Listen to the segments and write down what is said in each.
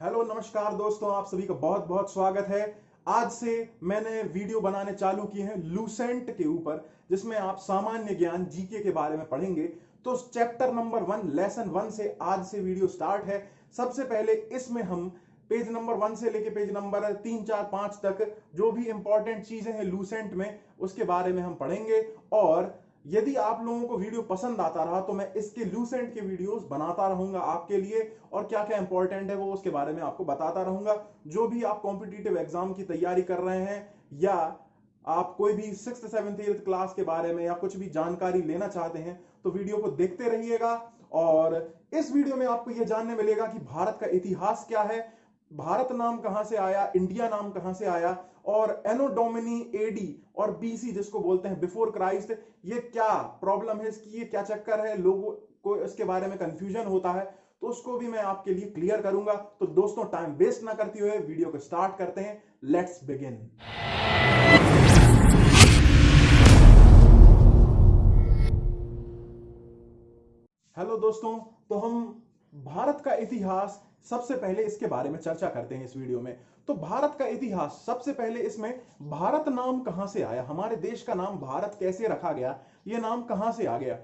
Hello नमस्कार दोस्तों, आप सभी का बहुत बहुत स्वागत है। आज से मैंने वीडियो बनाने चालू किए हैं लूसेंट के ऊपर, जिसमें आप सामान्य ज्ञान जीके के बारे में पढ़ेंगे। तो चैप्टर नंबर 1 लेसन 1 से आज से वीडियो स्टार्ट है। सबसे पहले इसमें हम पेज नंबर 1 से लेके पेज नंबर 3 4 5 तक जो भी इंपॉर्टेंट चीजें हैं लूसेंट में, उसके बारे में हम पढ़ेंगे। और यदि आप लोगों को वीडियो पसंद आता रहा तो मैं इसके लूसेंट के वीडियोस बनाता रहूंगा आपके लिए, और क्या क्या इंपॉर्टेंट है वो उसके बारे में आपको बताता रहूंगा। जो भी आप कॉम्पिटिटिव एग्जाम की तैयारी कर रहे हैं, या आप कोई भी 6th 7th 8th क्लास के बारे में या कुछ भी जानकारी लेना चाहते हैं, तो वीडियो को देखते रहिएगा। और इस वीडियो में आपको यह जानने मिलेगा कि भारत का इतिहास क्या है, भारत नाम कहां से आया, इंडिया नाम कहां से आया, और एनो डोमिनी एडी और बीसी जिसको बोलते हैं बिफोर क्राइस्ट, ये क्या प्रॉब्लम है इसकी, ये क्या चक्कर है, लोगों को इसके बारे में कंफ्यूजन होता है, तो उसको भी मैं आपके लिए क्लियर करूंगा। तो दोस्तों टाइम वेस्ट ना करते हुए वीडियो को स्टार्ट करते हैं। Let's begin. हेलो दोस्तों, तो हम भारत का इतिहास सबसे पहले इसके बारे में चर्चा करते हैं इस वीडियो में। तो भारत का इतिहास सबसे पहले इसमें भारत नाम कहां से आया, हमारे देश का नाम भारत कैसे रखा गया, यह नाम कहां से आ गया।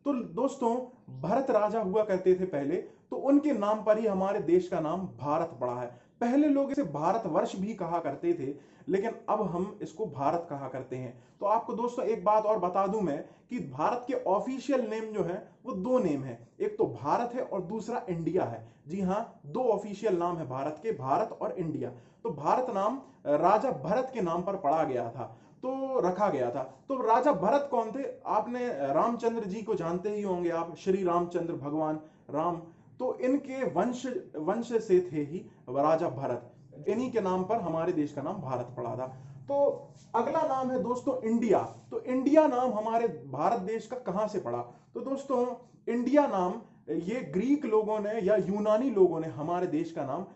तो दोस्तों भरत राजा हुआ करते थे पहले, तो उनके नाम पर ही हमारे देश का नाम भारत पड़ा है। पहले लोग इसे भारतवर्ष भी कहा करते थे, लेकिन अब हम इसको भारत कहा करते हैं। तो आपको दोस्तों एक बात और बता दूं मैं कि भारत के ऑफिशियल नेम जो है वो दो नेम है, एक तो भारत है और दूसरा इंडिया है। जी हाँ, दो ऑफिशियल नाम है भारत के, भारत और इंडिया। तो भारत नाम राजा भरत के नाम पर पड़ा गया था, तो रखा गया था। तो राजा भरत कौन थे? आपने रामचंद्र जी को जानते ही होंगे, आप श्री रामचंद्र भगवान राम, तो इनके वंश वंश से थे ही राजा भरत। इन्हीं के नाम पर हमारे देश का नाम भारत पड़ा था। तो अगला नाम है दोस्तों इंडिया। तो इंडिया नाम हमारे भारत देश का कहां से पड़ा? तो दोस्तों इंडिया नाम ये ग्रीक लोगों ने या यूनानी लोगों ने हमारे देश का नाम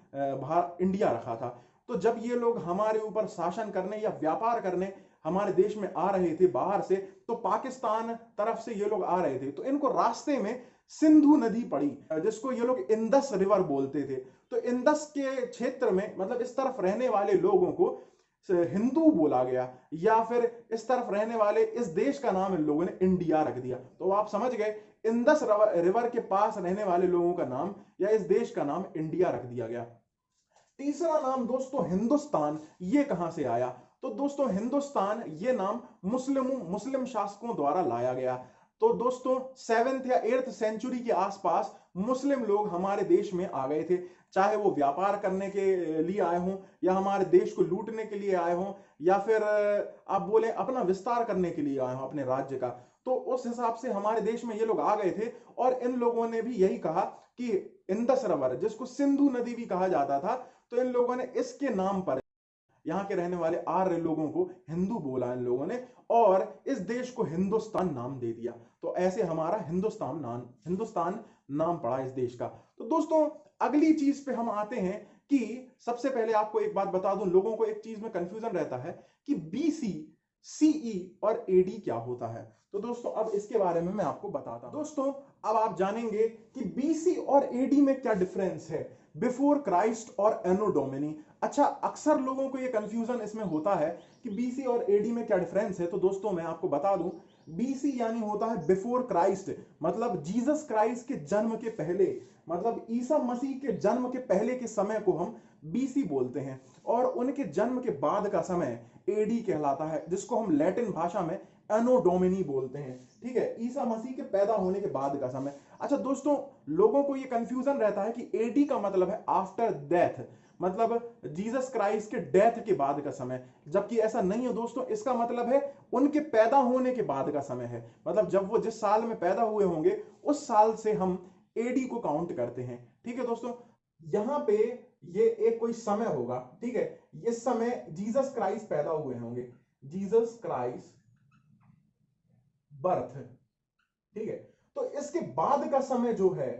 इंडिया रखा था। तो जब ये लोग हमारे ऊपर शासन करने या व्यापार करने हमारे देश में आ रहे थे बाहर से, तो पाकिस्तान तरफ से ये लोग आ रहे थे, तो इनको रास्ते में सिंधु नदी पड़ी, जिसको ये लोग इंदस रिवर बोलते थे। तो इंदस के क्षेत्र में, मतलब इस तरफ रहने वाले लोगों को हिंदू बोला गया, या फिर इस तरफ रहने वाले इस देश का नाम इन लोगों ने इंडिया रख दिया। तो आप समझ गए, इंदस रिवर के पास रहने वाले लोगों का नाम या इस देश का नाम इंडिया रख दिया गया। तीसरा नाम दोस्तों हिंदुस्तान, ये कहां से आया? तो दोस्तों हिंदुस्तान ये नाम मुस्लिम शासकों द्वारा लाया गया। तो दोस्तों 7th या 8th सेंचुरी के आसपास मुस्लिम लोग हमारे देश में आ गए थे, चाहे वो व्यापार करने के लिए आए हों, या हमारे देश को लूटने के लिए आए हों, या फिर आप बोले अपना विस्तार करने के लिए आए हों अपने राज्य का। तो उस हिसाब से हमारे देश में ये लोग आ गए थे, और इन लोगों ने भी यही कहा कि इंदस रिवर, जिसको सिंधु नदी भी कहा जाता था, तो इन लोगों ने इसके नाम पर यहां के रहने वाले आर्य लोगों को हिंदू बोला इन लोगों ने, और इस देश को हिंदुस्तान नाम दे दिया। तो ऐसे हमारा हिंदुस्तान नाम पड़ा इस देश का। तो दोस्तों अगली चीज पे हम आते हैं कि सबसे पहले आपको एक बात बता दूं, लोगों को एक चीज में कंफ्यूजन रहता है कि बीसी, सीई और एडी क्या होता है। तो दोस्तों अब इसके बारे में मैं आपको बताता हूं। दोस्तों अब आप जानेंगे कि बीसी और एडी में क्या डिफरेंस है, बिफोर क्राइस्ट और एनो डोमिनी। अच्छा, अक्सर लोगों को यह कंफ्यूजन इसमें होता है कि बीसी और एडी में क्या डिफरेंस है। तो दोस्तों मैं आपको बता दूं, बीसी यानी होता है बिफोर क्राइस्ट, मतलब जीसस क्राइस्ट के जन्म के पहले, मतलब ईसा मसीह के जन्म के पहले के समय को हम बीसी बोलते हैं, और उनके जन्म के बाद का समय एडी कहलाता है, जिसको हम लैटिन भाषा में एनो डोमिनी बोलते हैं। ठीक है, ईसा मसीह के पैदा होने के बाद का समय। अच्छा दोस्तों, लोगों को यह कंफ्यूजन रहता है कि एडी का मतलब है आफ्टर डेथ, मतलब जीसस क्राइस्ट के डेथ के बाद का समय, जबकि ऐसा नहीं है दोस्तों। इसका मतलब है उनके पैदा होने के बाद का समय है, मतलब जब वो जिस साल में पैदा हुए होंगे उस साल से हम एडी को काउंट करते हैं। ठीक है दोस्तों, यहां पे ये एक कोई समय होगा, ठीक है, इस समय जीसस क्राइस्ट पैदा हुए होंगे, जीसस क्राइस्ट बर्थ, ठीक है। तो इसके बाद का समय जो है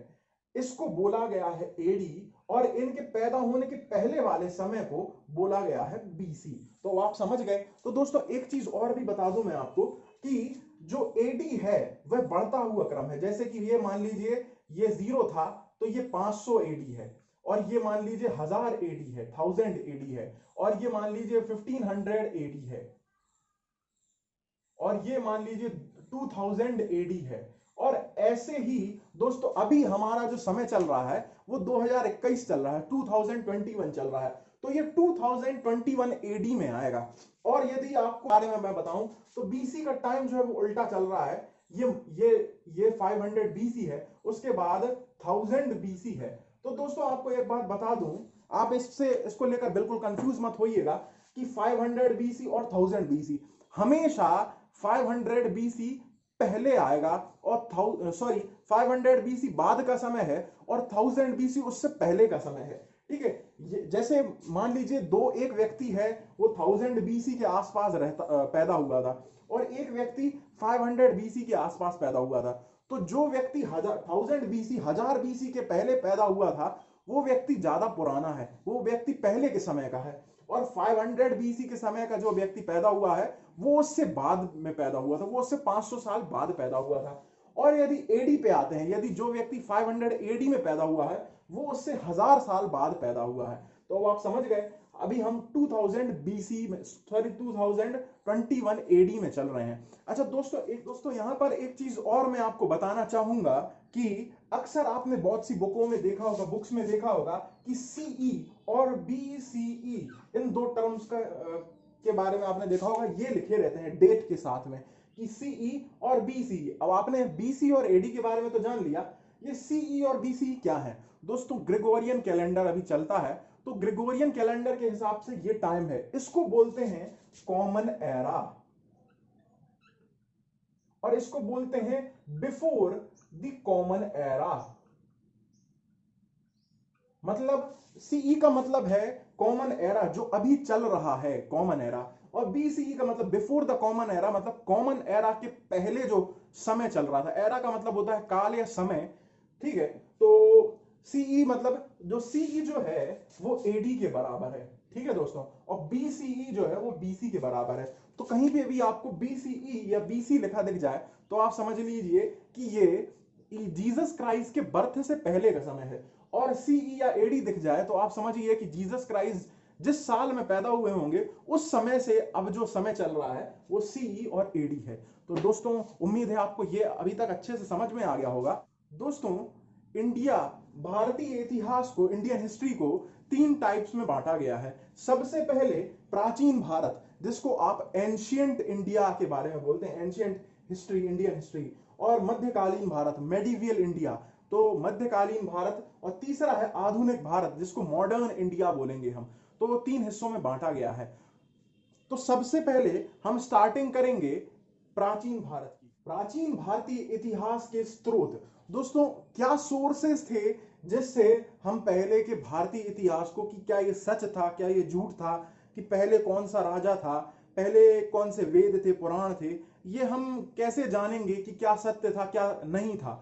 इसको बोला गया है एडी, और इनके पैदा होने के पहले वाले समय को बोला गया है बीसी। तो आप समझ गए। तो दोस्तों एक चीज और भी बता दूं मैं आपको कि जो एडी है वह बढ़ता हुआ क्रम है। जैसे कि ये मान लीजिए ये 0 था, तो ये 500 एडी है, और ये मान लीजिए 1000 एडी है, 1000 एडी है, और ये मान लीजिए 1500 एडी है, और ये मान लीजिए 2000 एडी है। और ऐसे ही दोस्तों अभी हमारा जो समय चल रहा है वो 2021 चल रहा है, 2021 चल रहा है, तो ये 2021 एडी में आएगा। और यदि आपको बारे में मैं बताऊं तो बीसी का टाइम जो है वो उल्टा चल रहा है, ये 500 बीसी है, उसके बाद 1000 बीसी है। तो दोस्तों आपको एक बात बता दूं, आप इसको लेकर बिल्कुल कंफ्यूज मत होइएगा कि 500 बीसी और 1000 बीसी, हमेशा 500 बीसी पहले आएगा और 500 बीसी बाद का समय है और 1000 बीसी उससे पहले का समय है। ठीक है, जैसे मान लीजिए एक व्यक्ति है वो 1000 बीसी के आसपास पैदा हुआ था और एक व्यक्ति 500 बीसी के आसपास पैदा हुआ था। तो जो व्यक्ति 1000 बीसी 1000 बीसी के पहले पैदा हुआ था वो व्यक्ति ज्यादा पुराना है, वो व्यक्ति पहले के समय का है। और 500 बीसी के समय का जो व्यक्ति पैदा हुआ है वो उससे बाद में पैदा हुआ था, वो उससे 500 साल बाद पैदा हुआ था। और यदि एडी पे आते हैं, यदि जो व्यक्ति 500 एडी में पैदा हुआ है वो उससे 1000 साल बाद पैदा हुआ है। तो अब आप समझ गए, अभी हम 2000 बीसी में 2021 एडी में चल रहे हैं। अच्छा दोस्तों यहां पर एक चीज और मैं आपको बताना चाहूंगा कि अक्सर आपने बहुत सी बुकों में देखा होगा, बुक्स में देखा होगा कि सीई और बीसीई इन दो टर्म्स के बारे में आपने देखा होगा, ये लिखे रहते हैं डेट के साथ में कि सीई और बीसीई। अब आपने बीसी और एडी के बारे में तो जान लिया, ये सीई और बीसीई क्या है। दोस्तों ग्रेगोरियन कैलेंडर अभी चलता है, तो ग्रेगोरियन कैलेंडर के हिसाब से ये टाइम है, इसको बोलते हैं कॉमन एरा, और इसको बोलते हैं बिफोर द कॉमन एरा। मतलब सीई का मतलब है कॉमन एरा, जो अभी चल रहा है, कॉमन एरा। और बीसीई का मतलब बिफोर द कॉमन एरा, मतलब कॉमन एरा के पहले जो समय चल रहा था। एरा का मतलब होता है काल या समय, ठीक है। तो सीई मतलब जो सीई जो है वो एडी के बराबर है, ठीक है दोस्तों, और बीसीई जो है वो बीसी के बराबर है। तो कहीं पे भी आपको बीसीई या बीसी लिखा दिख जाए तो आप समझ लीजिए कि ये जीसस क्राइस्ट के बर्थ से पहले का समय है। और सीई या एडी दिख जाए तो आप समझिए कि जीसस क्राइस्ट जिस साल में पैदा हुए होंगे उस समय से अब जो समय चल रहा है वो सीई और एडी है। तो दोस्तों उम्मीद है आपको ये अभी तक अच्छे से समझ में आ गया होगा। दोस्तों भारतीय इतिहास को, इंडियन हिस्ट्री को 3 टाइप्स में बांटा गया है। सबसे पहले प्राचीन भारत, जिसको आप एंशियंट इंडिया के बारे में बोलते हैं, एंशियंट हिस्ट्री, इंडियन हिस्ट्री। और मध्यकालीन भारत, मेडिवियल इंडिया, तो मध्यकालीन भारत। और तीसरा है आधुनिक भारत, जिसको मॉडर्न इंडिया बोलेंगे हम। तो 3 हिस्सों में बांटा गया है। तो सबसे पहले हम स्टार्टिंग करेंगे प्राचीन भारत की। प्राचीन भारतीय इतिहास के स्रोत, दोस्तों क्या सोर्सेस थे जिससे हम पहले के भारतीय इतिहास को, कि क्या ये सच था, क्या ये झूठ था, कि पहले कौन सा राजा था, पहले कौन से वेद थे, पुराण थे, ये हम कैसे जानेंगे कि क्या सत्य था क्या नहीं था।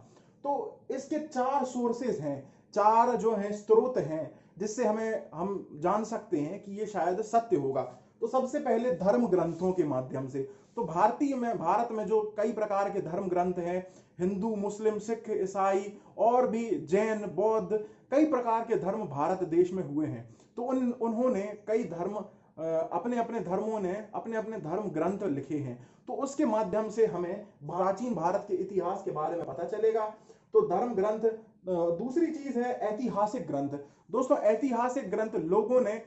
तो इसके 4 सोर्सेस हैं, 4 जो हैं स्रोत हैं जिससे हम जान सकते हैं कि ये शायद सत्य होगा। तो सबसे पहले धर्म ग्रंथों के माध्यम से। तो भारत में जो कई प्रकार के धर्म ग्रंथ हैं, हिंदू, मुस्लिम, सिख, ईसाई और भी जैन, बौद्ध, कई प्रकार के धर्म भारत देश में हुए हैं। तो उन्होंने कई धर्म, अपने अपने धर्मों ने अपने अपने धर्म ग्रंथ लिखे हैं। तो उसके माध्यम से हमें प्राचीन भारत के इतिहास के बारे में पता चलेगा। तो धर्म ग्रंथ। दूसरी चीज है ऐतिहासिक ग्रंथ। दोस्तों ऐतिहासिक ग्रंथ, लोगों ने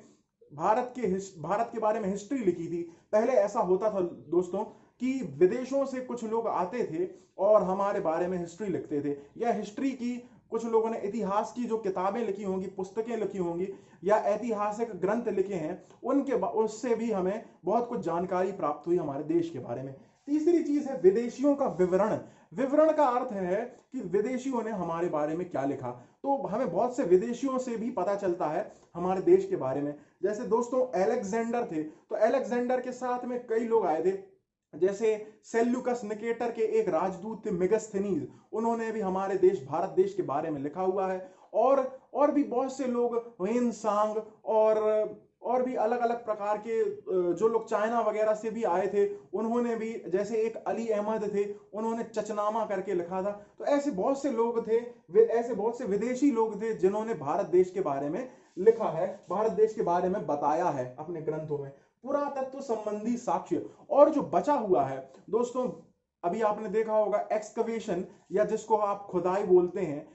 भारत के बारे में हिस्ट्री लिखी थी। पहले ऐसा होता था दोस्तों कि विदेशों से कुछ लोग आते थे और हमारे बारे में हिस्ट्री लिखते थे, या हिस्ट्री की कुछ लोगों ने इतिहास की जो किताबें लिखी होंगी, पुस्तकें लिखी होंगी, या ऐतिहासिक ग्रंथ लिखे हैं, उससे भी हमें बहुत कुछ जानकारी प्राप्त हुई हमारे देश के बारे में। तीसरी चीज है विदेशियों का विवरण। विवरण का अर्थ है कि विदेशियों ने हमारे बारे में क्या लिखा। तो हमें बहुत से विदेशियों से भी पता चलता है हमारे देश के बारे में। जैसे दोस्तों अलेक्जेंडर थे, तो अलेक्जेंडर के साथ में कई लोग आए थे, जैसे सेल्यूकस निकेटर के एक राजदूत थे मेगास्थनीज, उन्होंने भी हमारे देश, भारत देश के बारे में लिखा हुआ है। और भी बहुत से लोग, वेन सांग और भी अलग अलग प्रकार के जो लोग चाइना वगैरह से भी आए थे, उन्होंने भी, जैसे एक अली अहमद थे, उन्होंने चचनामा करके लिखा था। तो ऐसे बहुत से लोग थे, ऐसे बहुत से विदेशी लोग थे जिन्होंने भारत देश के बारे में लिखा है, भारत देश के बारे में बताया है अपने ग्रंथों में। पुरातत्व संबंधी साक्ष्य और जो बचा हुआ है दोस्तों, अभी आपने देखा होगा एक्सकवेशन, या जिसको आप खुदाई बोलते हैं,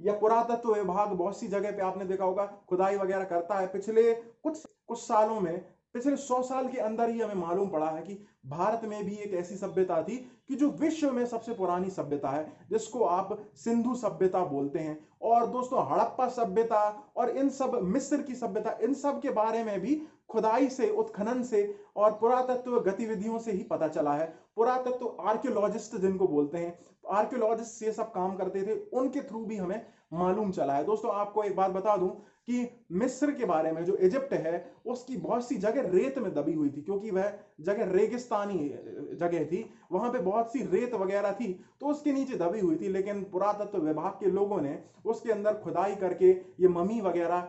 या पुरातत्व विभाग बहुत सी जगह पे आपने देखा होगा खुदाई वगैरह करता है। पिछले कुछ कुछ सालों में, पिछले 100 साल के अंदर ही हमें मालूम पड़ा है कि भारत में भी एक ऐसी सभ्यता थी कि जो विश्व में सबसे पुरानी सभ्यता है, जिसको आप सिंधु सभ्यता बोलते हैं। और दोस्तों हड़प्पा सभ्यता और इन सब, मिस्र की सभ्यता, इन सब के बारे में भी खुदाई से, उत्खनन से और पुरातत्व गतिविधियों से ही पता चला है। पुरातत्व आर्कियोलॉजिस्ट जिनको बोलते हैं, आर्कियोलॉजिस्ट ये सब काम करते थे, उनके थ्रू भी हमें मालूम चला है। दोस्तों आपको एक बात बता दूं कि मिस्र के बारे में, जो इजिप्ट है, उसकी बहुत सी जगह रेत में दबी हुई थी, क्योंकि वह जगह रेगिस्तानी जगह थी, वहां पे बहुत सी रेत वगैरह थी, तो उसके नीचे दबी हुई थी। लेकिन पुरातत्व विभाग के लोगों ने उसके अंदर खुदाई करके ये मम्मी वगैरह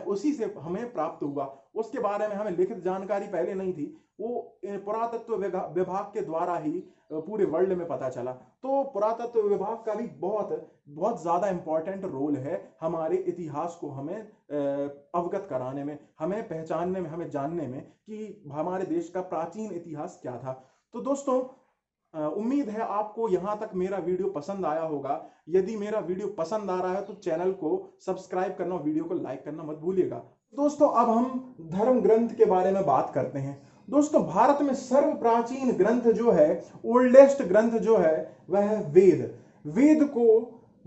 उसी से हमें प्राप्त हुआ। उसके बारे में हमें लिखित जानकारी पहले नहीं थी, वो पुरातत्व विभाग के द्वारा ही पूरे वर्ल्ड में पता चला। तो पुरातत्व विभाग का भी बहुत बहुत ज्यादा इंपॉर्टेंट रोल है हमारे इतिहास को हमें अवगत कराने में, हमें पहचानने में, हमें जानने में कि हमारे देश का प्राचीन इतिहास क्या था। तो दोस्तों उम्मीद है आपको यहां तक मेरा वीडियो पसंद आया होगा। यदि मेरा वीडियो पसंद आ रहा है तो चैनल को सब्सक्राइब करना, वीडियो को लाइक करना मत भूलिएगा। दोस्तों अब हम धर्म ग्रंथ के बारे में बात करते हैं। दोस्तों भारत में सर्व प्राचीन ग्रंथ जो है, ओल्डेस्ट ग्रंथ जो है, वह है वेद। वेद को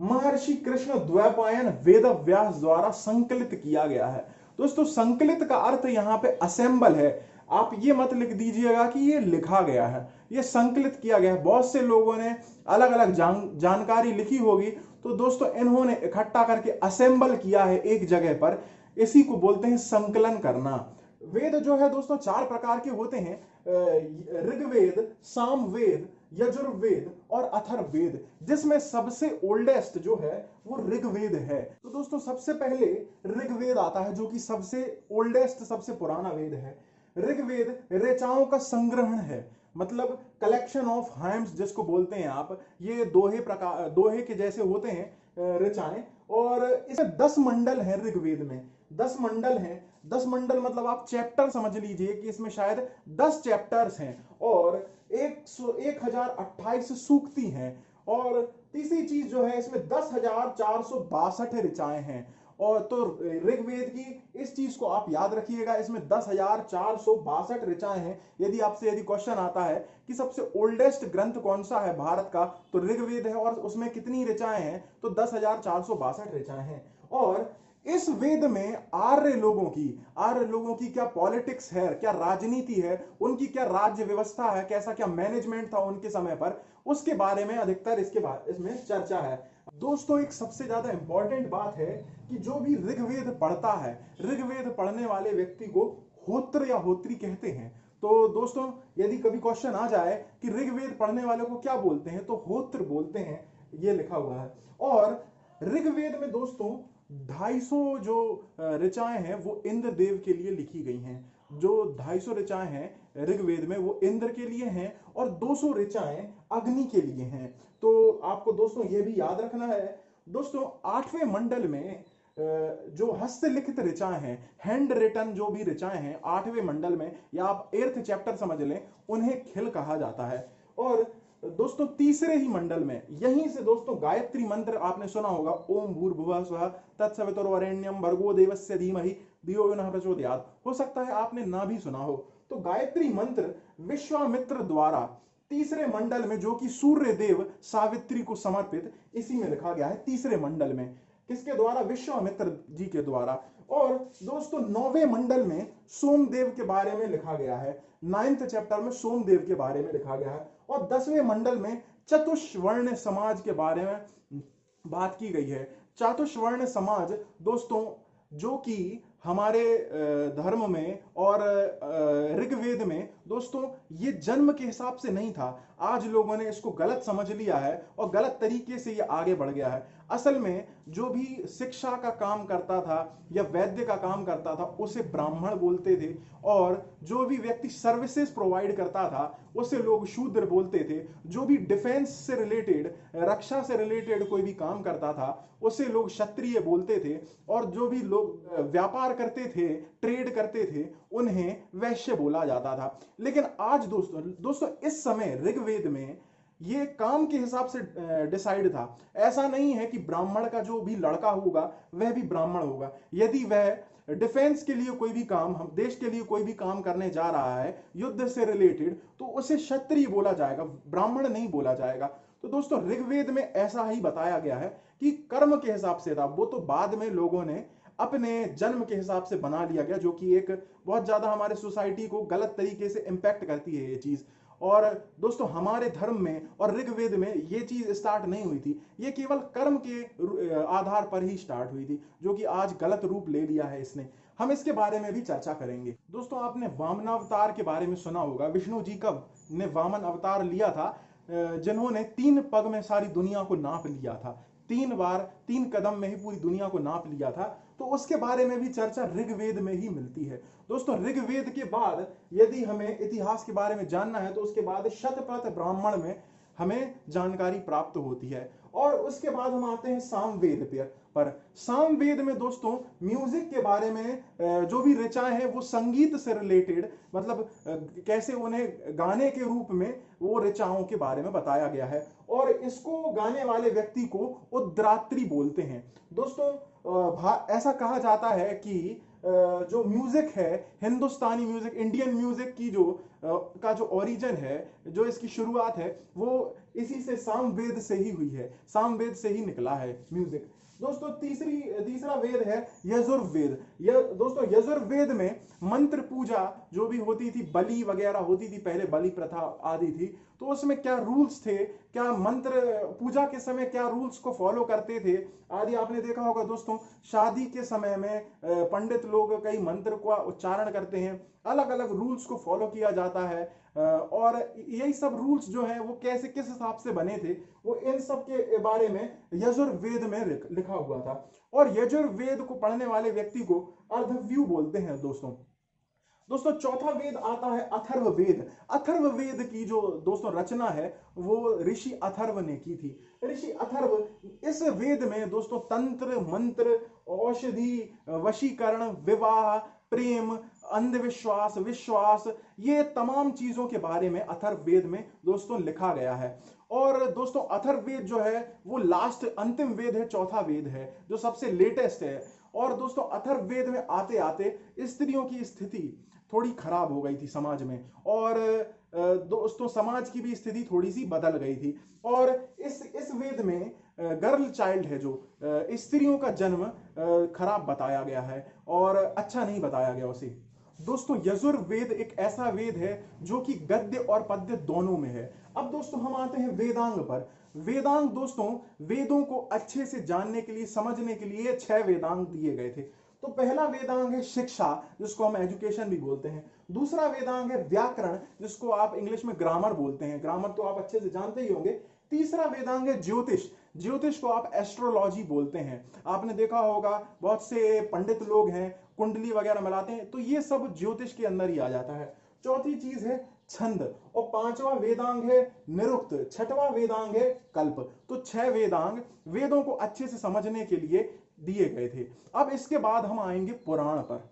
महर्षि कृष्ण द्वैपायन वेद व्यास द्वारा संकलित किया गया है। दोस्तों संकलित का अर्थ यहाँ पे असेंबल है। आप ये मत लिख दीजिएगा कि ये लिखा गया है, ये संकलित किया गया है। बहुत से लोगों ने अलग अलग जानकारी लिखी होगी, तो दोस्तों इन्होंने इकट्ठा करके असेंबल किया है एक जगह पर। इसी को बोलते हैं संकलन करना। वेद जो है दोस्तों 4 प्रकार के होते हैं, ऋग्वेद, सामवेद, यजुर्वेद और अथर्ववेद, जिसमें सबसे ओल्डेस्ट जो है वो ऋग्वेद है। तो दोस्तों सबसे पहले ऋग्वेद आता है, जो कि सबसे ओल्डेस्ट, सबसे पुराना वेद है। ऋग्वेद ऋचाओं का संग्रहण है, मतलब कलेक्शन ऑफ हाइम्स जिसको बोलते हैं आप। ये दोहे के जैसे होते हैं ऋचाएं, और इसमें 10 मंडल हैं ऋग्वेद में। 10 मंडल हैं। 10 मंडल मतलब आप चैप्टर समझ लीजिए कि इसमें शायद 10 चैप्टर्स हैं, और 1028 सूक्ति हैं। और तीसरी चीज जो है, इसमें 10,462 ऋचाएं हैं। और तो ऋग्वेद की इस चीज को आप याद रखिएगा, इसमें 10,462 ऋचाएं हैं। यदि क्वेश्चन आता है कि सबसे ओल्डेस्ट ग्रंथ कौन सा है भारत का, तो ऋग्वेद है, और उसमें कितनी ऋचाएं हैं, तो 10,462 ऋचाएं हैं। और इस वेद में आर्य लोगों की क्या पॉलिटिक्स है, क्या राजनीति है, उनकी क्या राज्य व्यवस्था है, कैसा क्या मैनेजमेंट था उनके समय पर, उसके बारे में अधिकतर इसमें चर्चा है। दोस्तों एक सबसे ज्यादा इंपॉर्टेंट बात है कि जो भी ऋग्वेद पढ़ता है, ऋग्वेद पढ़ने वाले व्यक्ति को होत्र या होत्री कहते हैं। तो दोस्तों यदि कभी क्वेश्चन आ जाए कि ऋग्वेद पढ़ने वाले को क्या बोलते हैं, तो होत्र बोलते हैं, ये लिखा हुआ है। और ऋग्वेद में दोस्तों 250 जो ऋचाएं हैं वो इंद्र देव के लिए लिखी गई हैं। जो 250 ऋचाएं हैं ऋग्वेद में वो इंद्र के लिए हैं, और 200 ऋचाएं अग्नि के लिए हैं। तो आपको दोस्तों ये भी याद रखना है। दोस्तों 8वें मंडल में जो हस्तलिखित ऋचाएं हैं, हैंड रिटन जो भी ऋचाएं हैं 8वें मंडल में, या आप 8th चैप्टर समझ लें, उन्हें खिल कहा जाता है। और दोस्तों तीसरे ही मंडल में, यहीं से दोस्तों गायत्री मंत्र आपने सुना होगा, ओम भूर्भुवः स्वः तत्सवितुर्वरेण्यं भर्गो देवस्य धीमहि धियो यो नः प्रचोदयात्। हो सकता है आपने ना भी सुना हो। तो गायत्री मंत्र विश्वामित्र द्वारा तीसरे मंडल में, जो कि सूर्य देव सावित्री को समर्पित, इसी में लिखा गया है तीसरे मंडल में। किसके द्वारा? विश्वामित्र जी के द्वारा। और दोस्तों 9वें मंडल में सोमदेव के बारे में लिखा गया है। 9th चैप्टर में सोमदेव के बारे में लिखा गया है। और 10वें मंडल में चतुष्वर्ण समाज के बारे में बात की गई है। चतुष्वर्ण समाज दोस्तों, जो कि हमारे धर्म में और ऋग्वेद में दोस्तों ये जन्म के हिसाब से नहीं था। आज लोगों ने इसको गलत समझ लिया है और गलत तरीके से ये आगे बढ़ गया है। असल में जो भी शिक्षा का काम करता था या वैद्य का काम करता था उसे ब्राह्मण बोलते थे, और जो भी व्यक्ति सर्विसेज प्रोवाइड करता था उसे लोग शूद्र बोलते थे। जो भी डिफेंस से रिलेटेड, रक्षा से रिलेटेड कोई भी काम करता था उसे लोग क्षत्रिय बोलते थे, और जो भी लोग व्यापार करते थे, ट्रेड करते थे, उन्हें वैश्य बोला जाता था। लेकिन आज दोस्तों इस समय ऋग्वेद में ये काम के हिसाब से डिसाइड था। ऐसा नहीं है कि ब्राह्मण का जो भी लड़का होगा वह भी ब्राह्मण होगा। यदि वह डिफेंस के लिए कोई भी काम, हम देश के लिए कोई भी काम करने जा रहा है युद्ध से रिलेटेड, तो उसे क्षत्रिय बोला जाएगा, ब्राह्मण नहीं बोला जाएगा। तो दोस्तों ऋग्वेद में ऐसा ही बताया गया है कि कर्म के हिसाब से था। वो तो बाद में लोगों ने अपने जन्म के हिसाब से बना लिया गया, जो कि एक बहुत ज्यादा हमारे सोसाइटी को गलत तरीके से इंपैक्ट करती है ये चीज। और दोस्तों हमारे धर्म में और ऋग्वेद में ये चीज स्टार्ट नहीं हुई थी, ये केवल कर्म के आधार पर ही स्टार्ट हुई थी, जो कि आज गलत रूप ले लिया है इसने। हम इसके बारे में भी चर्चा करेंगे। दोस्तों आपने वामन अवतार के बारे में सुना होगा। विष्णु जी का ने वामन अवतार लिया था, जिन्होंने 3 पग में सारी दुनिया को नाप लिया था। 3 बार 3 कदम में ही पूरी दुनिया को नाप लिया था। तो उसके बारे में भी चर्चा ऋग्वेद में ही मिलती है। दोस्तों ऋग्वेद के बाद यदि हमें इतिहास के बारे में जानना है तो उसके बाद शतपथ ब्राह्मण में हमें जानकारी प्राप्त होती है, और उसके बाद हम आते हैं सामवेद पर। सामवेद में दोस्तों म्यूजिक के बारे में जो भी ऋचाएं हैं वो संगीत से रिलेटेड, मतलब कैसे उन्हें गाने के रूप में वो ऋचाओं के बारे में बताया गया है, और इसको गाने वाले व्यक्ति को उद्रात्री बोलते हैं। दोस्तों ऐसा कहा जाता है कि जो म्यूजिक है, हिंदुस्तानी म्यूजिक, इंडियन म्यूजिक की जो ओरिजिन है, जो इसकी शुरुआत है, वो इसी से सामवेद से ही हुई है, सामवेद से ही निकला है म्यूजिक। दोस्तों तीसरा वेद है यजुर्वेद। दोस्तों यजुर्वेद में मंत्र पूजा जो भी होती थी, बलि वगैरह होती थी, पहले बलि प्रथा आदि थी, तो उसमें क्या रूल्स थे, क्या मंत्र पूजा के समय क्या रूल्स को फॉलो करते थे आदि आपने देखा होगा। दोस्तों शादी के समय में पंडित लोग कई मंत्र का उच्चारण करते हैं, अलग अलग रूल्स को फॉलो किया जाता है, और यही सब रूल्स जो है वो कैसे किस हिसाब से बने थे, वो इन सब के बारे में यजुर्वेद में लिखा हुआ था। और यजुर्वेद को पढ़ने वाले व्यक्ति को अर्धव्यू बोलते हैं। दोस्तों चौथा वेद आता है अथर्ववेद। अथर्ववेद की जो दोस्तों रचना है वो ऋषि अथर्व ने की थी। ऋषि अथर्व इस वेद में दोस्तों तंत्र, मंत्र, औषधि, वशीकरण, विवाह, प्रेम, अंधविश्वास, विश्वास, ये तमाम चीजों के बारे में अथर्ववेद में दोस्तों लिखा गया है। और दोस्तों अथर्ववेद जो है वो लास्ट अंतिम वेद है, चौथा वेद है, जो सबसे लेटेस्ट है। और दोस्तों अथर्ववेद में आते आते स्त्रियों की स्थिति थोड़ी खराब हो गई थी समाज में, और दोस्तों समाज की भी स्थिति थोड़ी सी बदल गई थी। और इस वेद में गर्ल चाइल्ड है, जो स्त्रियों का जन्म खराब बताया गया है और अच्छा नहीं बताया गया उसे। दोस्तों यजुर्वेद एक ऐसा वेद है जो कि गद्य और पद्य दोनों में है। अब दोस्तों हम आते हैं वेदांग पर। वेदांग दोस्तों वेदों को अच्छे से जानने के लिए, समझने के लिए 6 वेदांग दिए गए थे। तो पहला वेदांग है शिक्षा, जिसको हम एजुकेशन भी बोलते हैं। दूसरा वेदांग है व्याकरण, जिसको आप इंग्लिश में ग्रामर बोलते हैं, ग्रामर तो आप अच्छे से जानते ही होंगे। तीसरा वेदांग है ज्योतिष, ज्योतिष को आप एस्ट्रोलॉजी बोलते हैं। आपने देखा होगा बहुत से पंडित लोग हैं कुंडली वगैरह मिलाते हैं, तो ये सब ज्योतिष के अंदर ही आ जाता है। चौथी चीज है छंद, और पांचवा वेदांग है निरुक्त, छठवां वेदांग है कल्प। तो 6 वेदांग वेदों को अच्छे से समझने के लिए दिए गए थे। अब इसके बाद हम आएंगे पुराण पर।